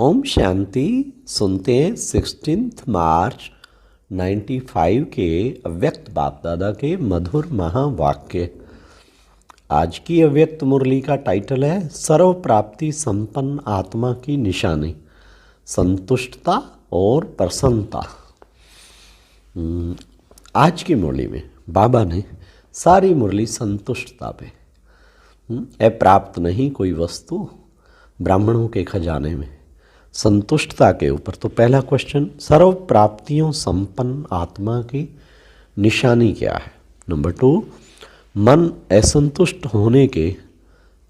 ओम शांति। सुनते हैं 16 मार्च 95 के अव्यक्त बाप दादा के मधुर महावाक्य। आज की अव्यक्त मुरली का टाइटल है सर्व प्राप्ति संपन्न आत्मा की निशानी, संतुष्टता और प्रसन्नता। आज की मुरली में बाबा ने सारी मुरली संतुष्टता पे, अप्राप्त नहीं कोई वस्तु ब्राह्मणों के खजाने में, संतुष्टता के ऊपर। तो पहला क्वेश्चन, सर्व प्राप्तियों संपन्न आत्मा की निशानी क्या है। नंबर 2, मन असंतुष्ट होने के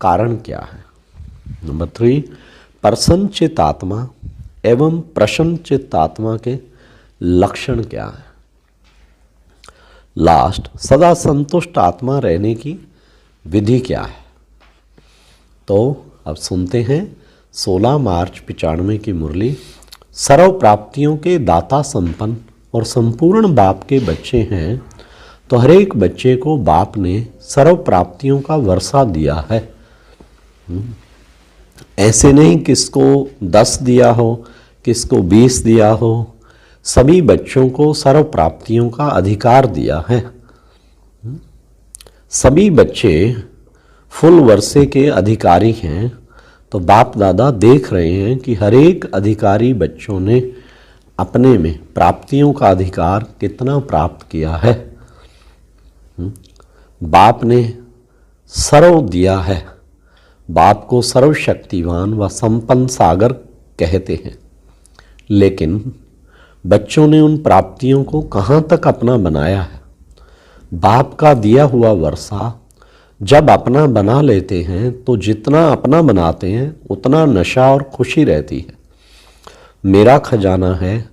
कारण क्या है। नंबर 3, प्रसन्नचित्त आत्मा एवं प्रसन्नचित्त आत्मा के लक्षण क्या है। लास्ट, सदा संतुष्ट आत्मा रहने की विधि क्या है। तो अब सुनते हैं 16 मार्च 95 की मुरली। सर्व प्राप्तियों के दाता संपन्न और संपूर्ण बाप के बच्चे हैं, तो हर एक बच्चे को बाप ने सर्व प्राप्तियों का वर्षा दिया है। ऐसे नहीं किसको 10 दिया हो, किसको 20 दिया हो, सभी बच्चों को सर्व प्राप्तियों का अधिकार दिया है। सभी बच्चे फुल वर्षे के अधिकारी हैं। तो बाप दादा देख रहे हैं कि हर एक अधिकारी बच्चों ने अपने में प्राप्तियों का अधिकार कितना प्राप्त किया है। बाप ने सर्व दिया है। बाप को सर्वशक्तिवान व संपन्न सागर कहते हैं, लेकिन बच्चों ने उन प्राप्तियों को कहाँ तक अपना बनाया है। बाप का दिया हुआ वर्षा जब अपना बना लेते हैं तो जितना अपना बनाते हैं उतना नशा और खुशी रहती है। मेरा खजाना है,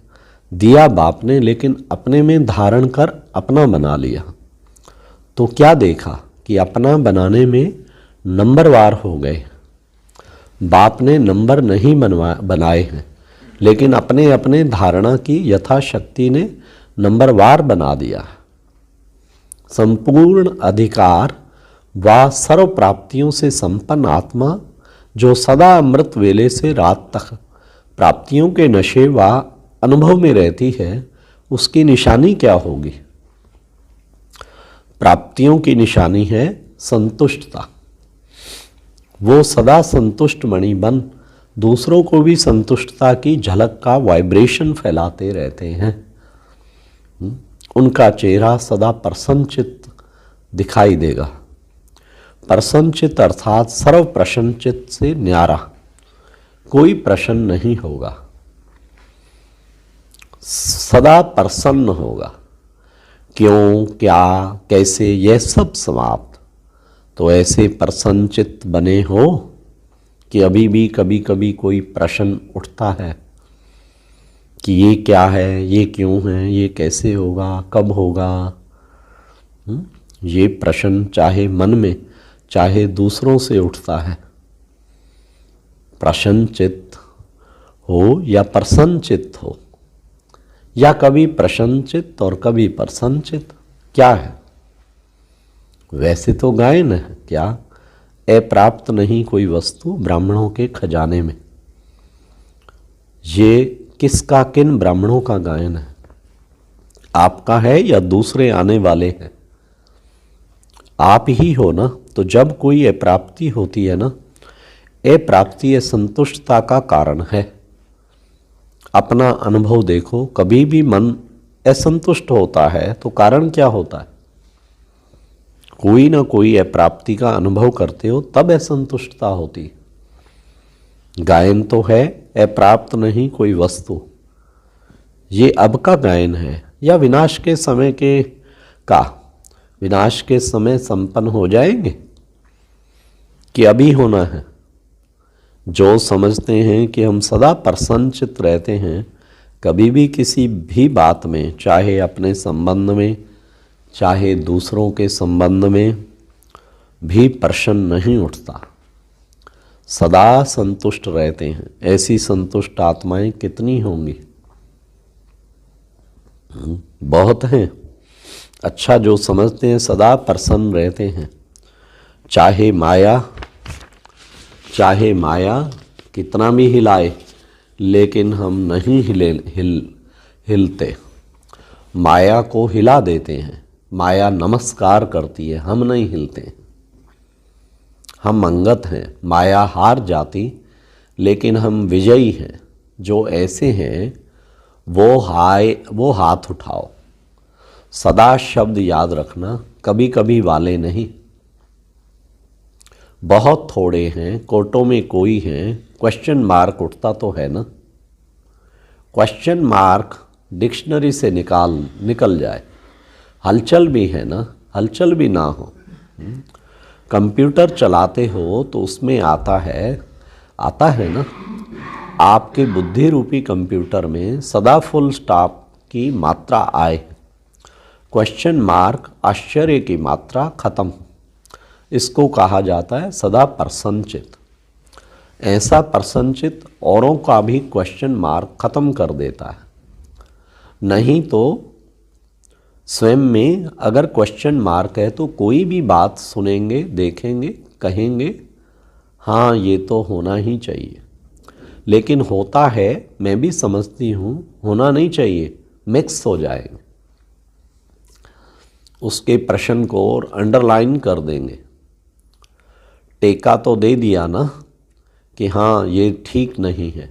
दिया बाप ने, लेकिन अपने में धारण कर अपना बना लिया। तो क्या देखा कि अपना बनाने में नंबरवार हो गए। बाप ने नंबर नहीं बनाए हैं, लेकिन अपने अपने धारणा की यथाशक्ति ने नंबरवार बना दिया। संपूर्ण अधिकार व सर्व प्राप्तियों से संपन्न आत्मा जो सदा अमृत वेले से रात तक प्राप्तियों के नशे व अनुभव में रहती है, उसकी निशानी क्या होगी। प्राप्तियों की निशानी है संतुष्टता। वो सदा संतुष्ट मणि बन दूसरों को भी संतुष्टता की झलक का वाइब्रेशन फैलाते रहते हैं। उनका चेहरा सदा प्रसन्नचित्त दिखाई देगा। प्रसन्नचित्त अर्थात सर्व प्रसन्नचित्त से न्यारा कोई प्रश्न नहीं होगा, सदा प्रसन्न होगा। क्यों, क्या, कैसे, यह सब समाप्त। तो ऐसे प्रसन्नचित्त बने हो कि अभी भी कभी कभी कोई प्रश्न उठता है कि ये क्या है, ये क्यों है, ये कैसे होगा, कब होगा। ये प्रश्न चाहे मन में चाहे दूसरों से उठता है। प्रसन्न चित्त हो या प्रसन्न चित्त हो, या कभी प्रसन्न चित्त और कभी प्रसन्न चित्त, क्या है। वैसे तो गायन है, क्या अप्राप्त नहीं कोई वस्तु ब्राह्मणों के खजाने में। ये किसका, किन ब्राह्मणों का गायन है। आपका है या दूसरे आने वाले हैं। आप ही हो ना। तो जब कोई अप्राप्ति होती है ना, अप्राप्ति असंतुष्टता का कारण है। अपना अनुभव देखो, कभी भी मन असंतुष्ट होता है तो कारण क्या होता है। कोई ना कोई अप्राप्ति का अनुभव करते हो तब असंतुष्टता होती है। गायन तो है अप्राप्त नहीं कोई वस्तु। ये अब का गायन है या विनाश के समय के का। विनाश के समय संपन्न हो जाएंगे कि अभी होना है। जो समझते हैं कि हम सदा प्रसन्नचित्त रहते हैं, कभी भी किसी भी बात में, चाहे अपने संबंध में चाहे दूसरों के संबंध में भी प्रश्न नहीं उठता, सदा संतुष्ट रहते हैं। ऐसी संतुष्ट आत्माएं कितनी होंगी। बहुत हैं। अच्छा, जो समझते हैं सदा प्रसन्न रहते हैं, चाहे माया कितना भी हिलाए, लेकिन हम नहीं हिलते। माया को हिला देते हैं, माया नमस्कार करती है, हम नहीं हिलते। हम अंगत हैं, माया हार जाती, लेकिन हम विजयी हैं। जो ऐसे हैं वो हाथ उठाओ। सदा शब्द याद रखना, कभी कभी वाले नहीं। बहुत थोड़े हैं, कोटों में कोई हैं, क्वेश्चन मार्क उठता तो है ना। क्वेश्चन मार्क डिक्शनरी से निकल जाए। हलचल भी है ना, हलचल भी ना हो। कंप्यूटर चलाते हो तो उसमें आता है ना, आपके बुद्धि रूपी कंप्यूटर में सदा फुल स्टॉप की मात्रा आए। क्वेश्चन मार्क आश्चर्य की मात्रा खत्म। इसको कहा जाता है सदा प्रसन्नचित। ऐसा प्रसन्नचित औरों का भी क्वेश्चन मार्क खत्म कर देता है। नहीं तो स्वयं में अगर क्वेश्चन मार्क है तो कोई भी बात सुनेंगे, देखेंगे, कहेंगे हाँ ये तो होना ही चाहिए। लेकिन होता है, मैं भी समझती हूँ, होना नहीं चाहिए, मिक्स हो जाएंगे। उसके प्रश्न को और अंडरलाइन कर देंगे। टेका तो दे दिया ना कि हाँ ये ठीक नहीं है,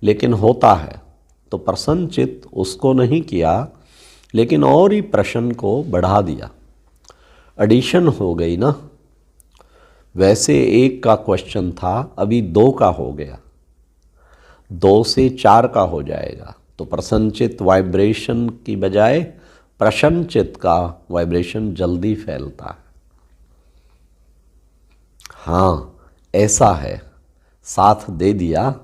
लेकिन होता है तो प्रसन्नचित उसको नहीं किया, लेकिन और ही प्रश्न को बढ़ा दिया। एडिशन हो गई ना। वैसे 1 का क्वेश्चन था, अभी 2 का हो गया, 2 से 4 का हो जाएगा। तो प्रसन्नचित वाइब्रेशन की बजाय प्रसन्नचित का वाइब्रेशन जल्दी फैलता है। हाँ ऐसा है, साथ दे दिया,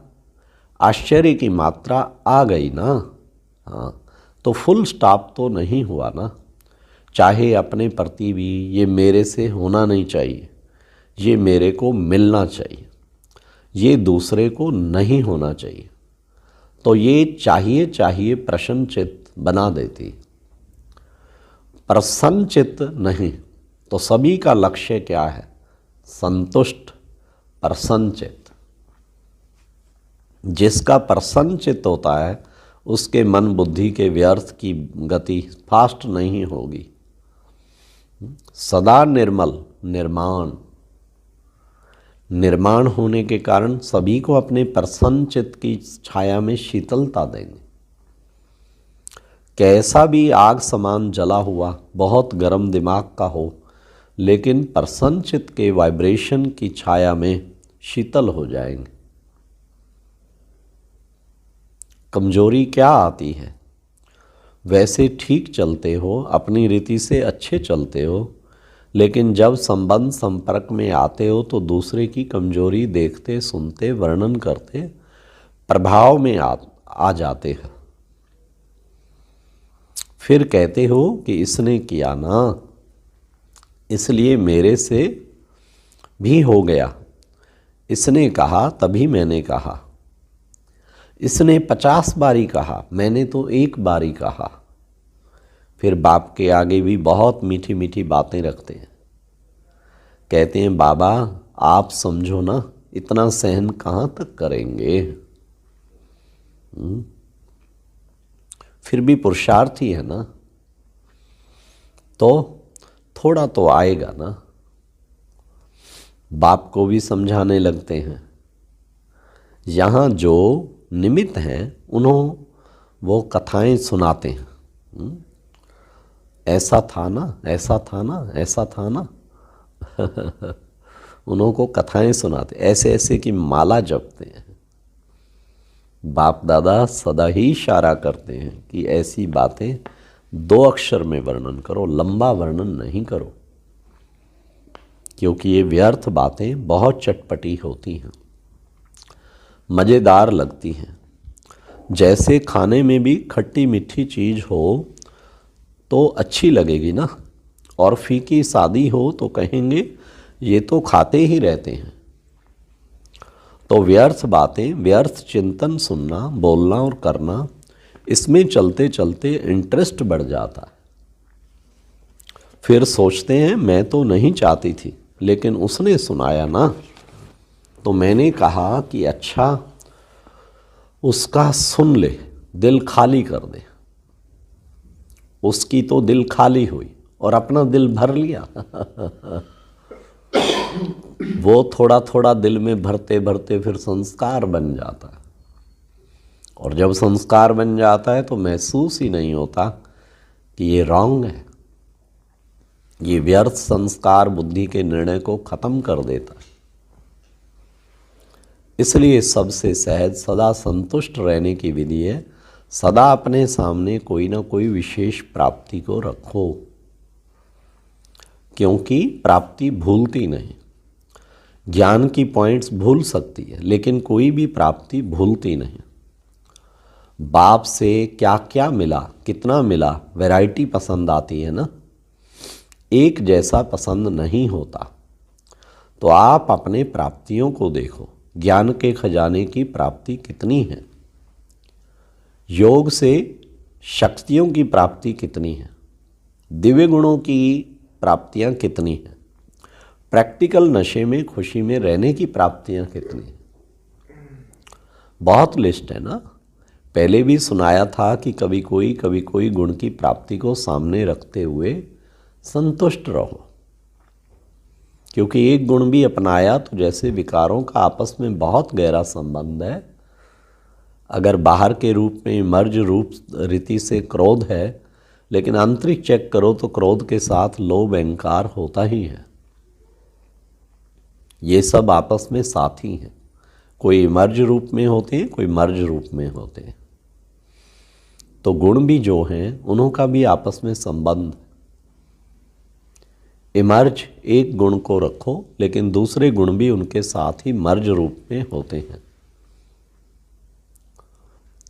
आश्चर्य की मात्रा आ गई ना। हाँ तो फुल स्टॉप तो नहीं हुआ ना। चाहे अपने प्रति भी ये मेरे से होना नहीं चाहिए, ये मेरे को मिलना चाहिए, ये दूसरे को नहीं होना चाहिए, तो ये चाहिए प्रसन्नचित्त बना देती। प्रसन्नचित्त नहीं तो सभी का लक्ष्य क्या है? संतुष्ट प्रसन्नचित्त। जिसका प्रसन्नचित्त होता है उसके मन बुद्धि के व्यर्थ की गति फास्ट नहीं होगी। सदा निर्मल निर्माण होने के कारण सभी को अपने प्रसन्नचित्त की छाया में शीतलता देंगे। कैसा भी आग समान जला हुआ बहुत गर्म दिमाग का हो, लेकिन प्रसन्नचित्त के वाइब्रेशन की छाया में शीतल हो जाएंगे। कमजोरी क्या आती है? वैसे ठीक चलते हो, अपनी रीति से अच्छे चलते हो, लेकिन जब संबंध संपर्क में आते हो तो दूसरे की कमजोरी देखते, सुनते, वर्णन करते, प्रभाव में आ जाते हैं। फिर कहते हो कि इसने किया ना, इसलिए मेरे से भी हो गया। इसने कहा तभी मैंने कहा। इसने 50 बारी कहा, मैंने तो 1 बारी कहा। फिर बाप के आगे भी बहुत मीठी मीठी बातें रखते हैं। कहते हैं बाबा आप समझो ना, इतना सहन कहाँ तक करेंगे? फिर भी पुरुषार्थ ही है ना, तो थोड़ा तो आएगा ना। बाप को भी समझाने लगते हैं। यहाँ जो निमित्त हैं वो कथाएं सुनाते हैं। ऐसा था ना, ऐसा था ना, ऐसा था ना। उनको कथाएं सुनाते, ऐसे ऐसे की माला जपते हैं। बाप दादा सदा ही इशारा करते हैं कि ऐसी बातें 2 अक्षर में वर्णन करो, लंबा वर्णन नहीं करो, क्योंकि ये व्यर्थ बातें बहुत चटपटी होती हैं, मज़ेदार लगती हैं। जैसे खाने में भी खट्टी मीठी चीज़ हो तो अच्छी लगेगी ना, और फीकी सादी हो तो कहेंगे ये तो खाते ही रहते हैं। तो व्यर्थ बातें, व्यर्थ चिंतन सुनना, बोलना और करना, इसमें चलते चलते इंटरेस्ट बढ़ जाता है। फिर सोचते हैं मैं तो नहीं चाहती थी, लेकिन उसने सुनाया ना, तो मैंने कहा कि अच्छा उसका सुन ले, दिल खाली कर दे। उसकी तो दिल खाली हुई और अपना दिल भर लिया। वो थोड़ा थोड़ा दिल में भरते भरते फिर संस्कार बन जाता है, और जब संस्कार बन जाता है तो महसूस ही नहीं होता कि ये रॉन्ग है। ये व्यर्थ संस्कार बुद्धि के निर्णय को खत्म कर देता है। इसलिए सबसे सहज सदा संतुष्ट रहने की विधि है, सदा अपने सामने कोई ना कोई विशेष प्राप्ति को रखो, क्योंकि प्राप्ति भूलती नहीं। ज्ञान की पॉइंट्स भूल सकती है, लेकिन कोई भी प्राप्ति भूलती नहीं। बाप से क्या क्या मिला, कितना मिला, वैरायटी पसंद आती है ना, एक जैसा पसंद नहीं होता। तो आप अपने प्राप्तियों को देखो, ज्ञान के खजाने की प्राप्ति कितनी है, योग से शक्तियों की प्राप्ति कितनी है, दिव्य गुणों की प्राप्तियां कितनी हैं, प्रैक्टिकल नशे में खुशी में रहने की प्राप्तियां कितनी हैं। बहुत लिस्ट है ना। पहले भी सुनाया था कि कभी कोई गुण की प्राप्ति को सामने रखते हुए संतुष्ट रहो, क्योंकि एक गुण भी अपनाया तो जैसे विकारों का आपस में बहुत गहरा संबंध है। अगर बाहर के रूप में मर्ज रूप रीति से क्रोध है, लेकिन आंतरिक चेक करो तो क्रोध के साथ लोभ अहंकार होता ही है। ये सब आपस में साथी हैं, कोई मर्ज रूप में होते हैं, कोई मर्ज रूप में होते हैं। तो गुण भी जो हैं उनका भी आपस में संबंध। इमर्ज एक गुण को रखो, लेकिन दूसरे गुण भी उनके साथ ही मर्ज रूप में होते हैं।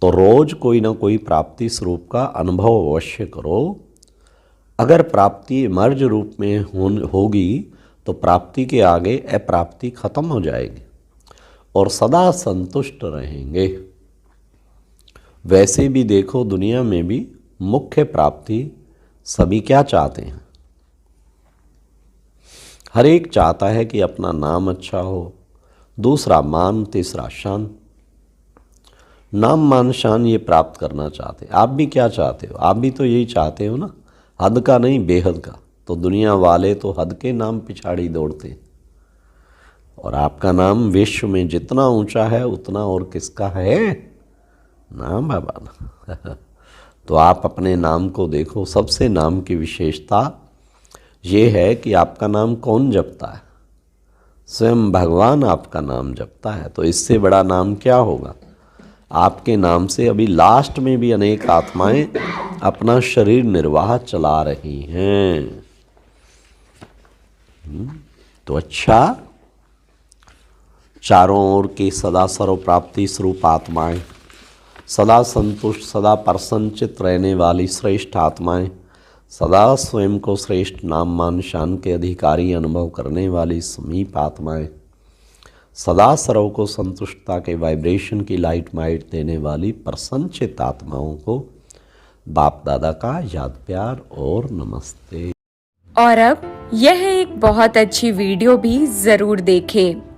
तो रोज कोई ना कोई प्राप्ति स्वरूप का अनुभव अवश्य करो। अगर प्राप्ति मर्ज रूप में होगी तो प्राप्ति के आगे अप्राप्ति खत्म हो जाएगी और सदा संतुष्ट रहेंगे। वैसे भी देखो, दुनिया में भी मुख्य प्राप्ति सभी क्या चाहते हैं? हर एक चाहता है कि अपना नाम अच्छा हो, दूसरा मान, तीसरा शान। नाम मान शान ये प्राप्त करना चाहते। आप भी क्या चाहते हो? आप भी तो यही चाहते हो ना, हद का नहीं बेहद का। तो दुनिया वाले तो हद के नाम पिछाड़ी दौड़ते, और आपका नाम विश्व में जितना ऊंचा है उतना और किसका है? नाम बाबा ना। तो आप अपने नाम को देखो। सबसे नाम की विशेषता ये है कि आपका नाम कौन जपता है? स्वयं भगवान आपका नाम जपता है। तो इससे बड़ा नाम क्या होगा? आपके नाम से अभी लास्ट में भी अनेक आत्माएं अपना शरीर निर्वाह चला रही हैं। तो अच्छा, चारों ओर की सदा सर्व प्राप्ति स्वरूप आत्माएं, सदा संतुष्ट, सदा प्रसन्नचित रहने वाली श्रेष्ठ आत्माएं, सदा स्वयं को श्रेष्ठ नाम मान शान के अधिकारी अनुभव करने वाली समीप आत्माएं, सदा सर्व को संतुष्टता के वाइब्रेशन की लाइट माइट देने वाली प्रसन्नचित आत्माओं को बाप दादा का याद प्यार और नमस्ते। और अब यह एक बहुत अच्छी वीडियो भी जरूर देखें।